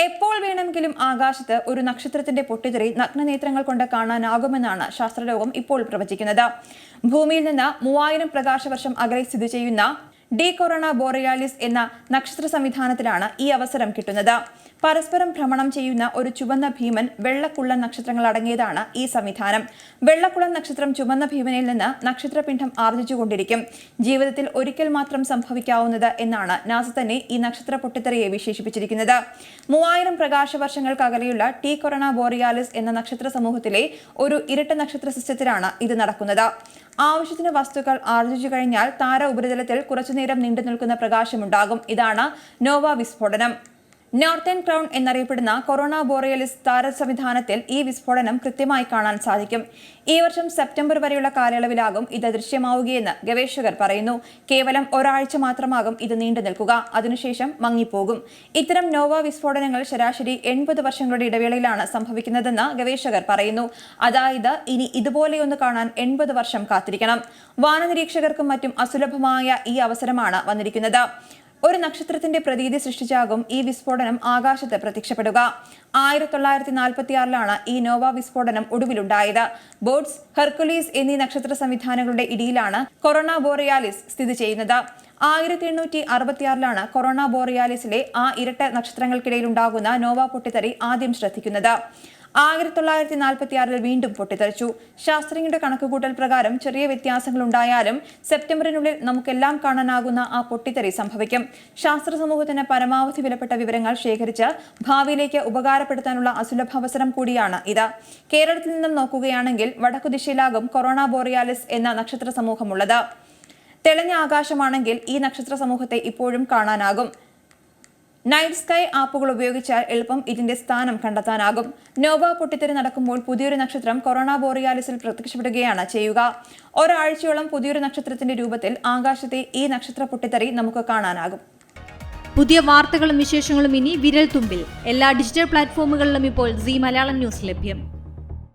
എപ്പോൾ വേണമെങ്കിലും ആകാശത്ത് ഒരു നക്ഷത്രത്തിന്റെ പൊട്ടിത്തെറി നഗ്നനേത്രങ്ങൾ കൊണ്ട് കാണാനാകുമെന്നാണ് ശാസ്ത്രലോകം ഇപ്പോൾ പ്രവചിക്കുന്നത്. ഭൂമിയിൽ നിന്ന് 3000 പ്രകാശവർഷം അകലെ സ്ഥിതി ചെയ്യുന്ന ഡി കൊറോണ ബോറിയാലിസ് എന്ന നക്ഷത്ര സംവിധാനത്തിലാണ് ഈ അവസരം കിട്ടുന്നത്. പരസ്പരം ഭ്രമണം ചെയ്യുന്ന ഒരു ചുവന്ന ഭീമൻ വെള്ളക്കുള്ളൻ നക്ഷത്രങ്ങൾ അടങ്ങിയതാണ് ഈ സംവിധാനം. വെള്ളക്കുള്ളൻ നക്ഷത്രം ചുവന്ന ഭീമനിൽ നിന്ന് നക്ഷത്രപിണ്ഡം ആർജിച്ചുകൊണ്ടിരിക്കും. ജീവിതത്തിൽ ഒരിക്കൽ മാത്രം സംഭവിക്കാവുന്നത് എന്നാണ് നാസ തന്നെ ഈ നക്ഷത്ര പൊട്ടിത്തെറിയെ വിശേഷിപ്പിച്ചിരിക്കുന്നത്. 3000 പ്രകാശവർഷങ്ങൾക്കകലെയുള്ള ടി കൊറോണ ബോറിയാലിസ് എന്ന നക്ഷത്ര സമൂഹത്തിലെ ഒരു ഇരട്ട നക്ഷത്ര സിസ്റ്റത്തിലാണ് ഇത് നടക്കുന്നത്. ആവശ്യത്തിന് വസ്തുക്കൾ ആർജിച്ചു കഴിഞ്ഞാൽ താര ഉപരിതലത്തിൽ കുറച്ചുനേരം നീണ്ടു നിൽക്കുന്ന പ്രകാശമുണ്ടാകും. ഇതാണ് നോവ വിസ്ഫോടനം. നോർത്തേൺ ക്രൗൺ എന്നറിയപ്പെടുന്ന കൊറോണ ബോറിയലിസ് താര സംവിധാനത്തിൽ ഈ വിസ്ഫോടനം കൃത്യമായി കാണാൻ സാധിക്കും. ഈ വർഷം സെപ്റ്റംബർ വരെയുള്ള കാലയളവിലാകും ഇത് ദൃശ്യമാവുകയെന്ന് ഗവേഷകർ പറയുന്നു. കേവലം ഒരാഴ്ച മാത്രമാകും ഇത് നീണ്ടു നിൽക്കുക. അതിനുശേഷം മങ്ങിപ്പോകും. ഇത്തരം നോവ വിസ്ഫോടനങ്ങൾ ശരാശരി 80 വർഷങ്ങളുടെ ഇടവേളയിലാണ് സംഭവിക്കുന്നതെന്ന് ഗവേഷകർ പറയുന്നു. അതായത് ഇനി ഇതുപോലെയൊന്ന് കാണാൻ 80 വർഷം കാത്തിരിക്കണം. വാനനിരീക്ഷകർക്കും മറ്റും അസുലഭമായ ഈ അവസരമാണ് വന്നിരിക്കുന്നത്. ഒരു നക്ഷത്രത്തിന്റെ പ്രതീതി സൃഷ്ടിച്ചാകും ഈ വിസ്ഫോടനം ആകാശത്ത് പ്രത്യക്ഷപ്പെടുക. 1946 ഈ നോവ വിസ്ഫോടനം ഒടുവിലുണ്ടായത്. ബോട്സ്, ഹെർക്കുലീസ് എന്നീ നക്ഷത്ര സംവിധാനങ്ങളുടെ ഇടയിലാണ് കൊറോണ ബോറിയാലിസ് സ്ഥിതി ചെയ്യുന്നത്. 1866 കൊറോണ ബോറിയാലിസിലെ ആ ഇരട്ട നക്ഷത്രങ്ങൾക്കിടയിൽ ഉണ്ടാകുന്ന നോവ പൊട്ടിത്തെറി ആദ്യം ശ്രദ്ധിക്കുന്നത്. 1946 വീണ്ടും പൊട്ടിത്തെറിച്ചു. ശാസ്ത്രജ്ഞരുടെ കണക്കുകൂട്ടൽ പ്രകാരം ചെറിയ വ്യത്യാസങ്ങൾ ഉണ്ടായാലും സെപ്റ്റംബറിനുള്ളിൽ നമുക്കെല്ലാം കാണാനാകുന്ന ആ പൊട്ടിത്തെറി സംഭവിക്കും. ശാസ്ത്ര സമൂഹത്തിന് പരമാവധി വിലപ്പെട്ട വിവരങ്ങൾ ശേഖരിച്ച് ഭാവിയിലേക്ക് ഉപകാരപ്പെടുത്താനുള്ള അസുലഭ അവസരം കൂടിയാണ് ഇത്. കേരളത്തിൽ നിന്നും നോക്കുകയാണെങ്കിൽ വടക്കുദിശയിലാകും കൊറോണ ബോറിയാലിസ് എന്ന നക്ഷത്ര സമൂഹമുള്ളത്. തെളിഞ്ഞ ആകാശമാണെങ്കിൽ ഈ നക്ഷത്ര സമൂഹത്തെ ഇപ്പോഴും കാണാനാകും. നൈറ്റ് സ്കൈ ആപ്പുകൾ ഉപയോഗിച്ചാൽ എളുപ്പം ഇതിന്റെ സ്ഥാനം കണ്ടെത്താനാകും. നോവ പൊട്ടിത്തെറി നടക്കുമ്പോൾ പുതിയൊരു നക്ഷത്രം കൊറോണ ബോറിയാലിസിൽ പ്രത്യക്ഷപ്പെടുകയാണ് ചെയ്യുക. ഒരാഴ്ചയോളം പുതിയൊരു നക്ഷത്രത്തിന്റെ രൂപത്തിൽ ആകാശത്തെ ഈ നക്ഷത്ര പൊട്ടിത്തെറി നമുക്ക് കാണാനാകും. പുതിയ വാർത്തകളും വിശേഷങ്ങളും ഇനി വിരൽ തുമ്പിൽ. എല്ലാ ഡിജിറ്റൽ പ്ലാറ്റ്ഫോമുകളിലും ഇപ്പോൾ സീ മലയാളം ന്യൂസ് ലഭ്യം.